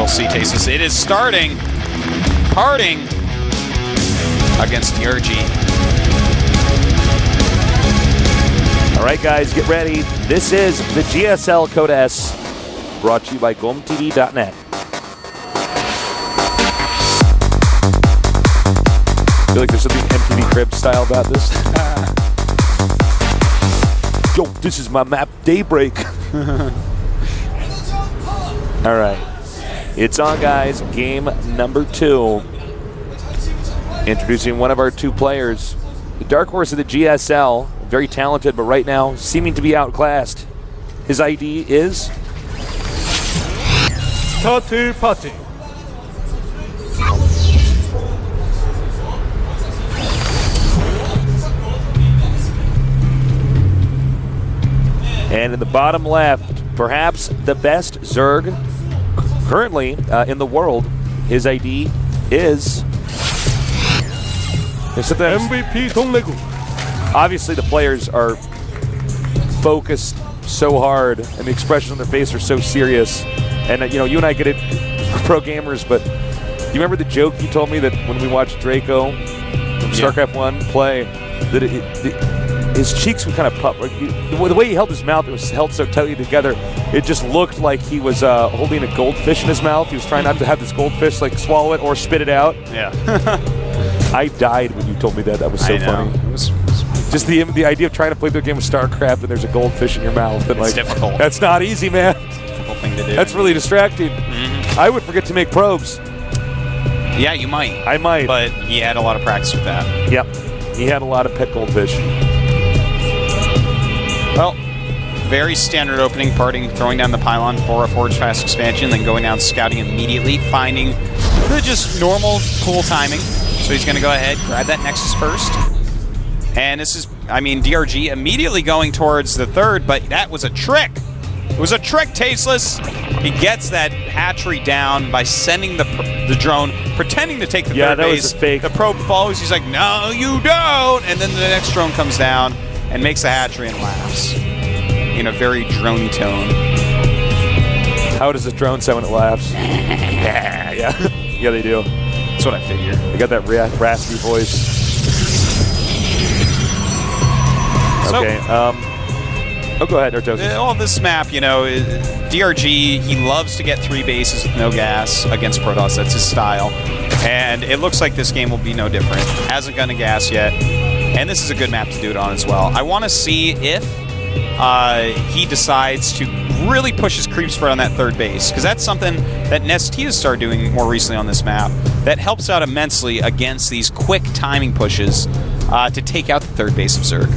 We'll see, Tasteless. It is starting. Parting against DongRaeGu. All right, guys, get ready. This is the GSL Code S, brought to you by GOMTV.net. I feel like there's something MTV Crib style about this. Yo, this is my map, Daybreak. All right. It's on, guys. Game number 2. Introducing one of our 2 players. The dark horse of the GSL. Very talented, but right now seeming to be outclassed. His ID is... Party. And in the bottom left, perhaps the best Zerg currently in the world. His ID is... MVP DongRaeGu. Obviously, the players are focused so hard, and the expressions on their face are so serious. And, you know, you and I get it, pro gamers, but you remember the joke you told me that when we watched DongRaeGu from StarCraft 1 play, that his cheeks would kind of puff. Like the way he held his mouth, it was held so tightly together, it just looked like he was holding a goldfish in his mouth. He was trying not to have this goldfish like swallow it or spit it out. Yeah. I died when you told me that. That was so funny. It was just the idea of trying to play the game of StarCraft and there's a goldfish in your mouth. And it's difficult. That's not easy, man. It's a difficult thing to do. That's really distracting. I would forget to make probes. Yeah, you might. I might. But he had a lot of practice with that. Yep. He had a lot of pet goldfish. Well, very standard opening, parting, throwing down the pylon for a Forge Fast expansion, then going down scouting immediately, finding the just normal, cool timing. So he's going to go ahead, grab that Nexus first. And this is, I mean, DongRaeGu immediately going towards the third, but that was a trick. It was a trick, Tasteless. He gets that hatchery down by sending the drone, pretending to take the third base. Was a fake. The probe follows. He's like, no, you don't. And then the next drone comes down and makes the hatchery and laughs in a very droney tone. How does the drone sound when it laughs? Yeah, they do. That's what I figure. They got that raspy voice. Okay. Go ahead, Artosis. On this map, you know, DongRaeGu, he loves to get 3 bases with no gas against Protoss. That's his style. And it looks like this game will be no different. Hasn't gotten a gas yet. And this is a good map to do it on as well. I want to see if he decides to really push his creep spread on that third base, because that's something that Nestia started doing more recently on this map that helps out immensely against these quick timing pushes to take out the third base of Zerg.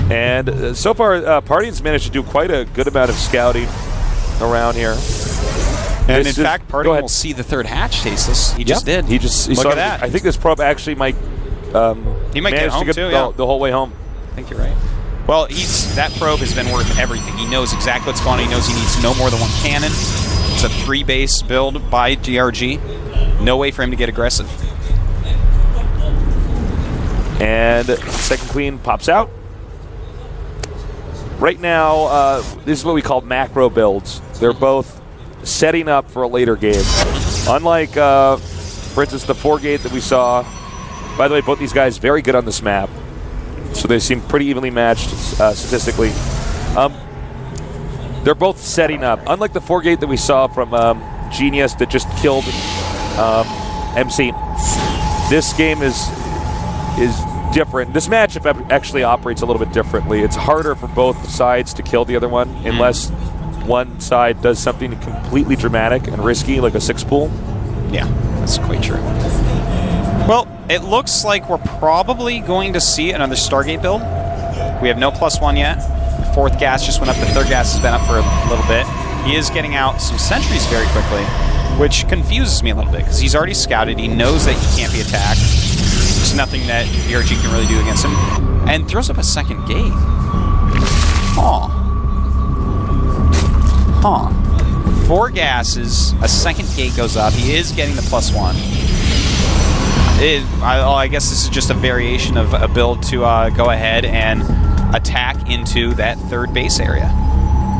And so far, Parting's managed to do quite a good amount of scouting around here. And in fact, Parting will see the third hatch, Tasteless. He just did. He Look at that. I think this probe actually might he might get home to too, the whole way home. I think you're right. Well, that probe has been worth everything. He knows exactly what's going on. He knows he needs no more than 1 cannon. It's a 3-base build by DongRaeGu. No way for him to get aggressive. And second queen pops out. Right now, this is what we call macro builds. They're both setting up for a later game. Unlike, for instance, the 4-gate that we saw. By the way, both these guys very good on this map. So they seem pretty evenly matched statistically. They're both setting up. Unlike the 4-gate that we saw from Genius that just killed MC, this game is different. This matchup actually operates a little bit differently. It's harder for both sides to kill the other one unless one side does something completely dramatic and risky, like a 6-pool. Yeah, that's quite true. Well, it looks like we're probably going to see another Stargate build. We have no +1 yet. The 4th gas just went up. The 3rd gas has been up for a little bit. He is getting out some sentries very quickly, which confuses me a little bit because he's already scouted. He knows that he can't be attacked. There's nothing that DongRaeGu can really do against him. And throws up a 2nd gate. Huh. 4 gases, a 2nd gate goes up. He is getting the +1. I guess this is just a variation of a build to go ahead and attack into that 3rd base area.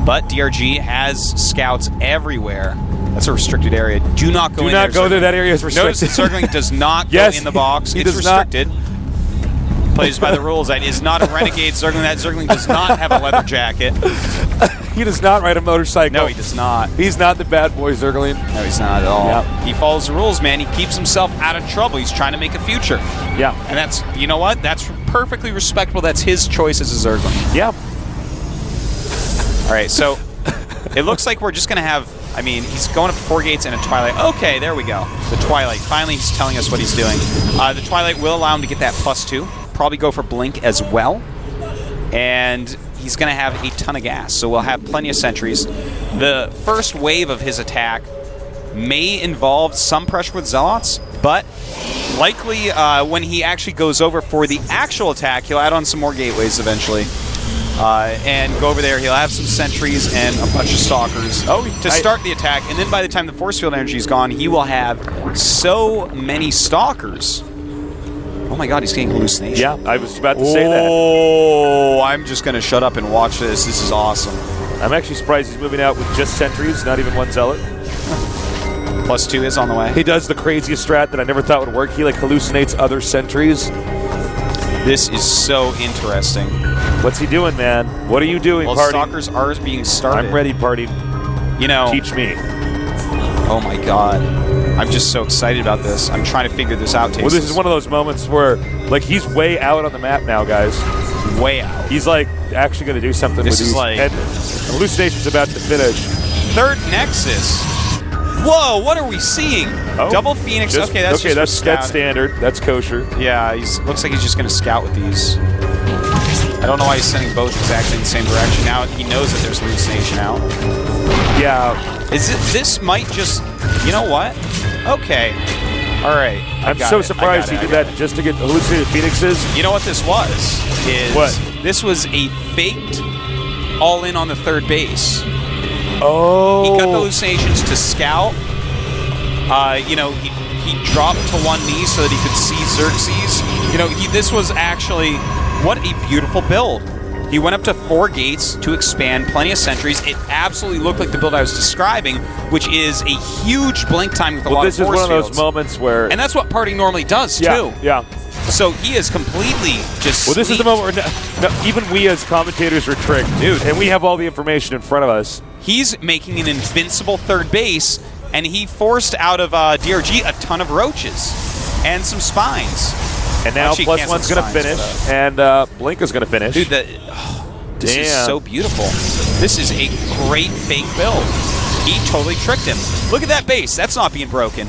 But DRG has scouts everywhere. That's a restricted area. Do not go in there. Do not go there. That area is restricted. Notice that Zergling does not Yes, go in the box. he It's does not. restricted. Plays by the rules. That is not a renegade Zergling. That Zergling does not have a leather jacket. He does not ride a motorcycle. No, he does not. He's not the bad boy, Zergling. No, he's not at all. Yep. He follows the rules, man. He keeps himself out of trouble. He's trying to make a future. Yeah. And that's, you know what? That's perfectly respectable. That's his choice as a Zergling. Yeah. All right, so it looks like we're just going to have, I mean, he's going up 4 gates and a Twilight. Okay, there we go. The Twilight. Finally, he's telling us what he's doing. The Twilight will allow him to get that +2. Probably go for Blink as well. And he's going to have a ton of gas, so we'll have plenty of sentries. The first wave of his attack may involve some pressure with Zealots, but likely when he actually goes over for the actual attack, he'll add on some more gateways eventually. And go over there, he'll have some sentries and a bunch of stalkers to start the attack, and then by the time the force field energy is gone, he will have so many stalkers. Oh my god, he's getting hallucinations. Yeah, I was about to say that. Oh, I'm just going to shut up and watch this. This is awesome. I'm actually surprised he's moving out with just sentries, not even one zealot. +2 is on the way. He does the craziest strat that I never thought would work. He like hallucinates other sentries. This is so interesting. What's he doing, man? What are you doing, Well, party? stalkers are being started. I'm ready, party. You know. Teach me. Oh my god. I'm just so excited about this. I'm trying to figure this out, Tastes. Well, this is one of those moments where, like, he's way out on the map now, guys. Way out. He's, like, actually going to do something This with is these. like- And Hallucination's about to finish. Third Nexus. Whoa, what are we seeing? Oh, Double Phoenix. Just- okay, that's just that's for scouting. standard. That's kosher. Yeah, looks like he's just going to scout with these. I don't know why he's sending both exactly in the same direction. Now he knows that there's hallucination out. Yeah. This might just, you know what? Okay. All right. I'm so surprised he did that just to get hallucinated phoenixes. You know what this was? What? This was a faked all-in on the third base. Oh. He got the hallucinations to scout. You know, he dropped to one knee so that he could see Xerxes. You know, this was actually, what a beautiful build. He went up to 4 gates to expand, plenty of sentries. It absolutely looked like the build I was describing, which is a huge blink time with a lot of force fields. This is one of those moments where... And that's what party normally does, too. Yeah. So he is completely just Well, this is the moment where even we as commentators are tricked, dude, and we have all the information in front of us. He's making an invincible third base, and he forced out of DRG a ton of roaches and some spines. And now Actually, +1's cancel going to spines, finish, and Blink is going to finish. Dude, this is so beautiful. This is a great fake build. He totally tricked him. Look at that base. That's not being broken.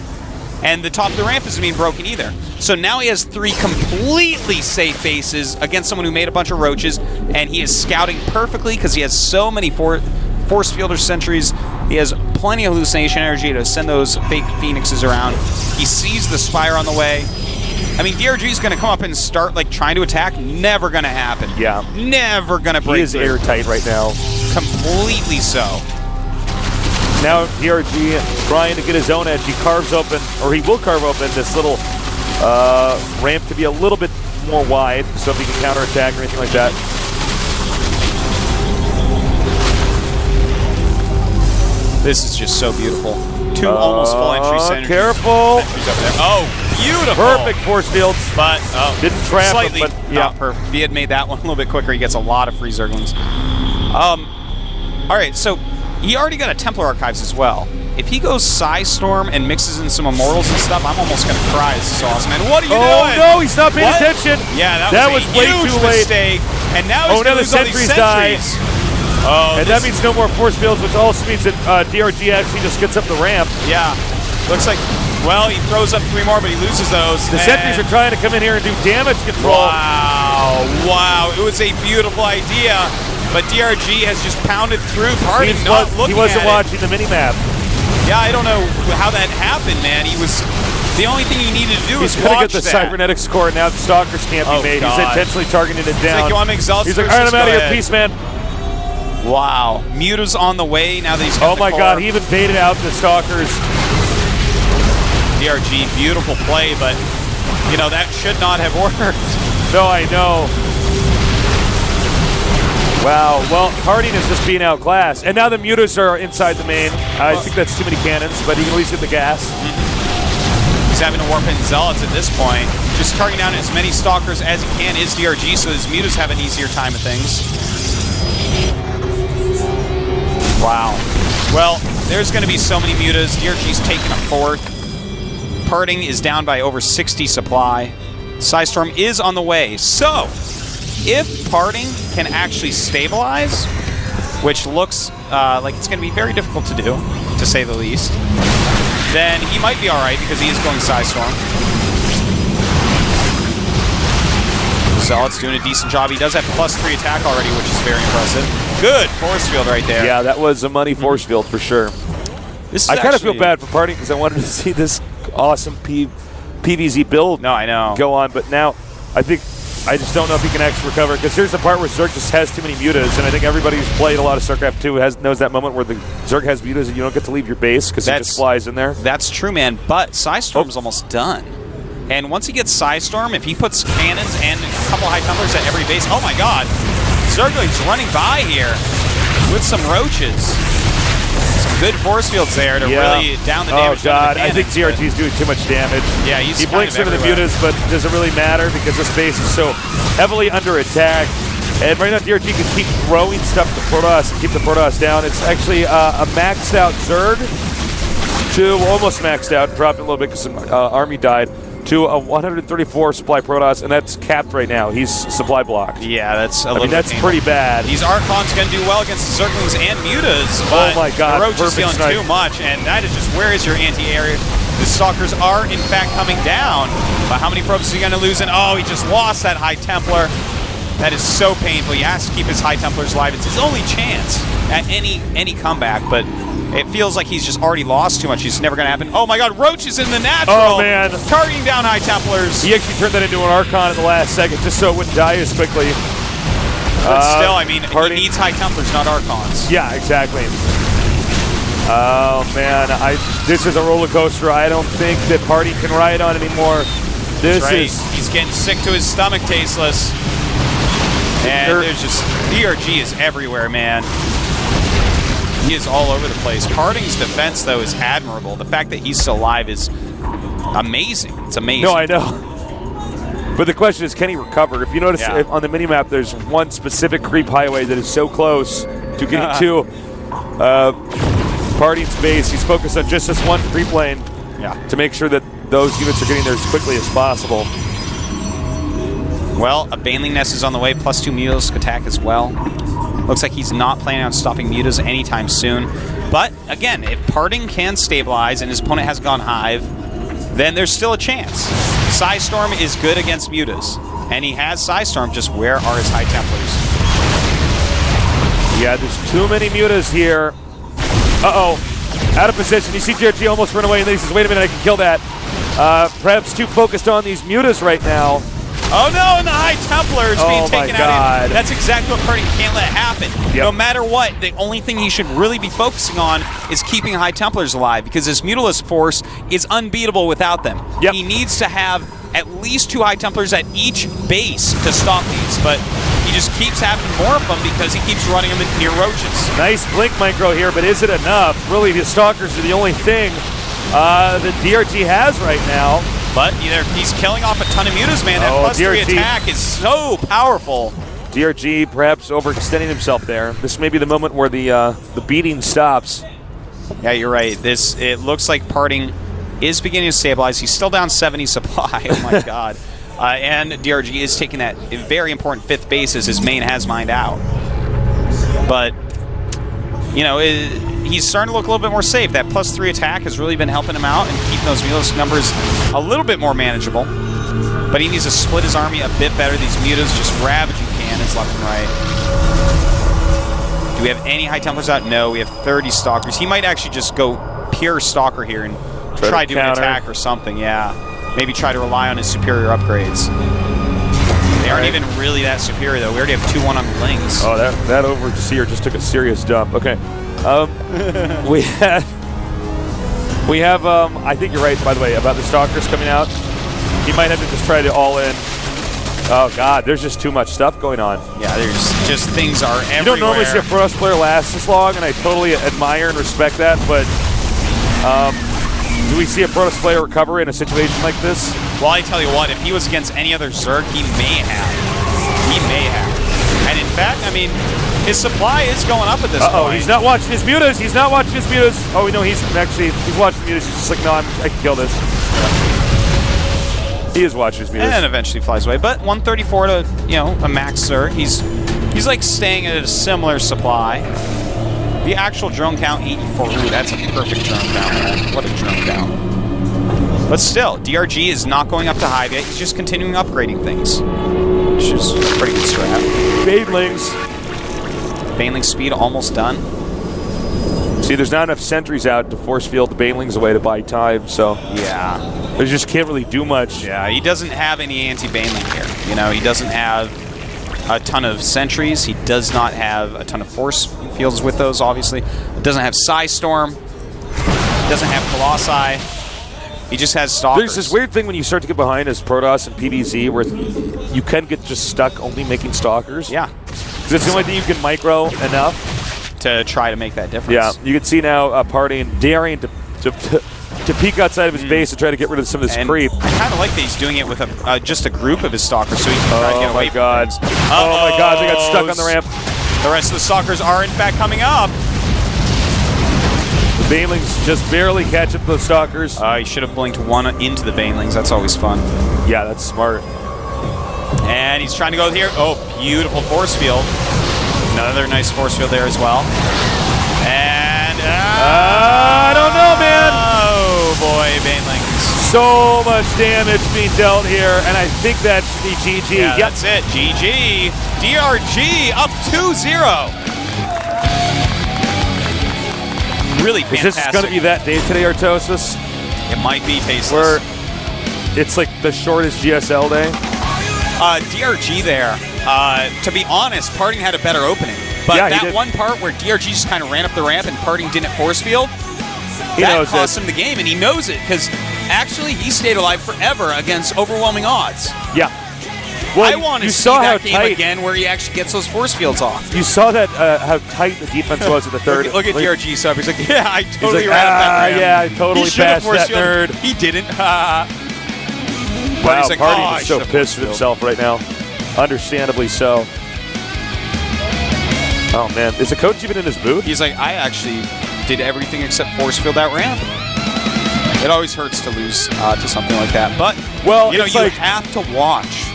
And the top of the ramp isn't being broken either. So now he has 3 completely safe bases against someone who made a bunch of roaches, and he is scouting perfectly because he has so many force fielder sentries. He has plenty of hallucination energy to send those fake phoenixes around. He sees the Spire on the way. I mean, DRG is going to come up and start like trying to attack. Never going to happen. Yeah. Never going to break He is through. airtight right now. Completely so. Now DRG trying to get his own edge. He carves open, or he will carve open this little ramp to be a little bit more wide, so if he can counterattack or anything like that. This is just so beautiful. 2 almost full entry centers. Careful. Oh, beautiful. Perfect force fields. But didn't trap slightly him, but not perfect. If he had made that one a little bit quicker, he gets a lot of free Zerglings. All right, so he already got a Templar Archives as well. If he goes Psystorm and mixes in some Immortals and stuff, I'm almost going to cry. This is awesome, man. What are you doing? Oh, no, he's not paying attention. Yeah, that was was a way huge too late. mistake. And now he's now going to the lose all these sentries die. sentries. Oh, And that means no more force fields, which also means that DRG actually just gets up the ramp. Yeah. Looks like, well, he throws up 3 more, but he loses those. The sentries are trying to come in here and do damage control. Wow. Wow. It was a beautiful idea, but DRG has just pounded through party, not looking He wasn't at watching the mini-map. Yeah, I don't know how that happened, man. He was... The only thing he needed to do was He's going to watch get the that. cybernetic score, and now the stalkers can't be made. God. He's intentionally targeting it down. Like, you want to make Zealots He's like, first? all right, I'm Just out of go here. ahead. Peace, man. Wow. Muta's on the way now that he's got Oh, my the God. core. He even baited out the stalkers. DRG, beautiful play, but, you know, that should not have worked. No, I know. Wow, well, Harding is just being outclassed. And now the mutas are inside the main. I think that's too many cannons, but he can at least get the gas. He's having to warp in Zealots at this point. Just targeting down as many Stalkers as he can is DRG, so his mutas have an easier time of things. Wow. Well, there's going to be so many mutas. DRG's taking a fourth. Parting is down by over 60 supply. Psystorm is on the way. So, if Parting can actually stabilize, which looks like it's going to be very difficult to do, to say the least, then he might be alright because he is going Psystorm. Zealot's doing a decent job. He does have +3 attack already, which is very impressive. Good force field right there. Yeah, that was a money force field for sure. I kind of feel bad for Parting because I wanted to see this awesome PVZ build go on, but now I just don't know if he can actually recover, because here's the part where Zerg just has too many mutas, and I think everybody who's played a lot of StarCraft 2 knows that moment where the Zerg has mutas and you don't get to leave your base because he just flies in there. That's true, man, but Psystorm's almost done. And once he gets Psystorm, if he puts cannons and a couple high tumblers at every base, oh my god, Zergling's running by here with some roaches. Some good force fields there to really down the damage. Oh god, I think DRG's doing too much damage. Yeah, he blinks into the mutas, but does it really matter because this base is so heavily under attack? And right now DRG can keep throwing stuff to Protoss and keep the Protoss down. It's actually a maxed out Zerg to almost maxed out, dropped a little bit because some army died, to a 134 supply Protoss, and that's capped right now. He's supply blocked. Yeah, that's a little bit that's painful. Pretty bad. These Archons can do well against the Zerglings and Mutas, but oh my god, the Roach is feeling too much, and that is just, where is your anti-air? The Stalkers are, in fact, coming down, but how many probes is he going to lose? And oh, he just lost that High Templar. That is so painful. He has to keep his High Templars alive. It's his only chance at any comeback, but it feels like he's just already lost too much. It's never going to happen. Oh my god, Roach is in the natural. Oh man. Targeting down High Templars. He actually turned that into an Archon at the last second just so it wouldn't die as quickly. But still, I mean, he needs High Templars, not Archons. Yeah, exactly. Oh man, this is a roller coaster I don't think that Party can ride on anymore. He's getting sick to his stomach, Tasteless. And there's just, DRG is everywhere, man. He is all over the place. Parting's defense, though, is admirable. The fact that he's still alive is amazing. It's amazing. No, I know. But the question is, can he recover? If you notice on the minimap, there's one specific creep highway that is so close to getting to Parting's base. He's focused on just this one creep lane to make sure that those units are getting there as quickly as possible. Well, a Baneling Nest is on the way, +2 Mutalisk attack as well. Looks like he's not planning on stopping mutas anytime soon. But, again, if Parting can stabilize and his opponent has gone Hive, then there's still a chance. Psystorm is good against mutas, and he has Psystorm, just where are his High Templars? Yeah, there's too many mutas here. Uh-oh. Out of position. You see DRG almost run away, and then he says, wait a minute, I can kill that. Perhaps too focused on these mutas right now. Oh no, and the High Templars being taken out. That's exactly what Parting can't let happen. Yep. No matter what, the only thing he should really be focusing on is keeping High Templars alive, because his Mutalisk force is unbeatable without them. Yep. He needs to have at least 2 High Templars at each base to stop these, but he just keeps having more of them because he keeps running them near roaches. Nice blink micro here, but is it enough? Really, the Stalkers are the only thing that DRG has right now. But he's killing off a ton of mutas, man. That +3 attack is so powerful. DRG perhaps overextending himself there. This may be the moment where the beating stops. Yeah, you're right. It looks like Parting is beginning to stabilize. He's still down 70 supply. Oh my god. And DRG is taking that very important 5th base as his main has mined out. But, you know, he's starting to look a little bit more safe. That +3 attack has really been helping him out and keeping those Mutalisk numbers a little bit more manageable. But he needs to split his army a bit better. These mutas just ravaging cannons left and right. Do we have any High Templars out? No, we have 30 Stalkers. He might actually just go pure Stalker here and try to do an attack or something, yeah. Maybe try to rely on his superior upgrades. They aren't even really that superior, though. We already have 2-1 on the Lings. Oh, that Overseer just took a serious dump. Okay. We have, I think you're right, by the way, about the Stalkers coming out. He might have to just try to all in. Oh, God, there's just too much stuff going on. Yeah, there's just things are everywhere. You don't normally see a Protoss player last this long, and I totally admire and respect that, but do we see a Protoss player recover in a situation like this? Well, I tell you what, if he was against any other Zerg, he may have. He may have. And in fact, I mean, his supply is going up at this point. Oh, he's not watching his mutas. He's not watching his mutas. Oh, no, he's watching mutas. He's just like, no, I can kill this. He is watching his mutas. And eventually flies away. But 134 to, you know, a max Zerg. He's like staying at a similar supply. The actual drone count, 84. Ooh, that's a perfect drone count, man. What a drone count. But still, DRG is not going up to hive yet. He's just continuing upgrading things, which is a pretty good strat. Banelings. Baneling speed almost done. See, there's not enough sentries out to force field the Banelings away to buy time, so Yeah. they just can't really do much. Yeah, he doesn't have any anti-Baneling here. You know, he doesn't have a ton of sentries. He does not have a ton of force fields with those, obviously. He doesn't have Psystorm. He doesn't have Colossi. He just has Stalkers. There's this weird thing when you start to get behind as Protoss and PvZ where you can get just stuck only making Stalkers. Yeah. Because it's the only thing you can micro enough To try to make that difference. Yeah, you can see now daring to peek outside of his base and try to get rid of some of this creep. I kind of like that he's doing it with just a group of his Stalkers so he can try to get away from things. Oh my God, they got stuck on the ramp. The rest of the Stalkers are in fact coming up. The Banelings just barely catch up to the Stalkers. He should have blinked one into the Banelings. That's always fun. Yeah, that's smart. And he's trying to go here. Oh, beautiful force field. Another nice force field there as well. And I don't know, man. Oh boy, Banelings. So much damage being dealt here, and I think that should be GG. Yeah, that's it. GG. DRG up 2-0. Really fantastic. Is this going to be that day today, Artosis? It might be tasteless. Where it's like the shortest GSL day? DRG there, to be honest, Parting had a better opening. But yeah, that one part where DRG just kind of ran up the ramp and Parting didn't force field, that cost him the game, and he knows it, because actually he stayed alive forever against overwhelming odds. Yeah. Well, I want to see that game again where he actually gets those force fields off. You saw that how tight the defense was at the third. Look at DRG sub. He's like, yeah, I totally ran up that ramp. Yeah, I totally passed that nerd. He didn't. Wow, like, Party is so pissed with himself right now. Understandably so. Oh, man. Is the coach even in his booth? He's like, I actually did everything except force field that ramp. It always hurts to lose to something like that. But, well, you know, you have to watch.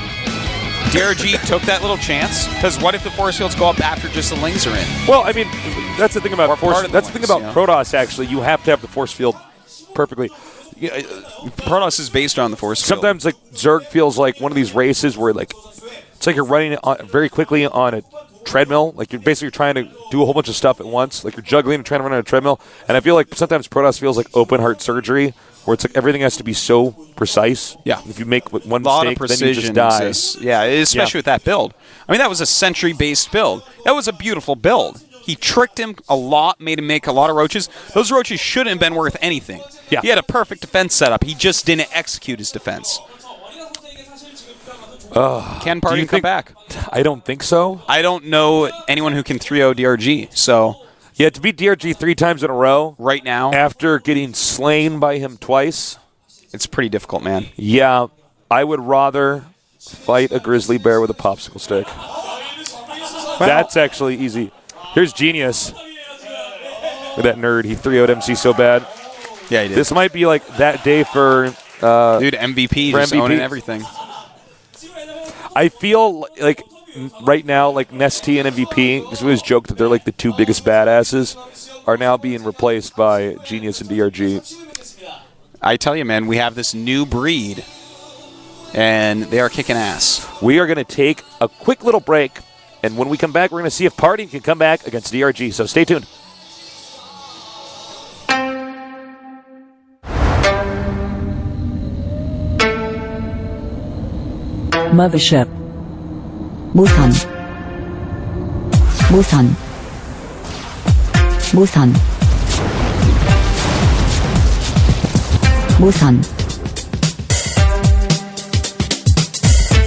DRG took that little chance, because what if the force fields go up after just the Lings are in? Well, I mean, that's the thing about that's the thing about Protoss, actually. You have to have the force field perfectly. Protoss is based on the force field. Sometimes, like, Zerg feels like one of these races where, like, it's like you're running very quickly on a treadmill. Like, you're basically trying to do a whole bunch of stuff at once. Like, you're juggling and trying to run on a treadmill. And I feel like sometimes Protoss feels like open heart surgery, where it's like everything has to be so precise. Yeah. If you make one mistake, then you just die. Yeah, especially with that build. I mean, that was a sentry-based build. That was a beautiful build. He tricked him a lot, made him make a lot of roaches. Those roaches shouldn't have been worth anything. Yeah. He had a perfect defense setup. He just didn't execute his defense. Can Party come back? I don't think so. I don't know anyone who can 3-0 DRG, so... Yeah, to beat DRG 3 times in a row right now, after getting slain by him twice, it's pretty difficult, man. Yeah, I would rather fight a grizzly bear with a popsicle stick. Well, that's actually easy. Here's Genius. Look at that nerd. He 3-0'd MC so bad. Yeah, he did. This might be like that day for... Dude, MVP, just owning everything. I feel like... right now, like Nesty and MVP, because we always joke that they're like the two biggest badasses, are now being replaced by Genius and DRG. I tell you, man, we have this new breed, and they are kicking ass. We are going to take a quick little break, and when we come back, we're going to see if Party can come back against DRG, so stay tuned. Mothership. Busan. Busan. Busan. Busan.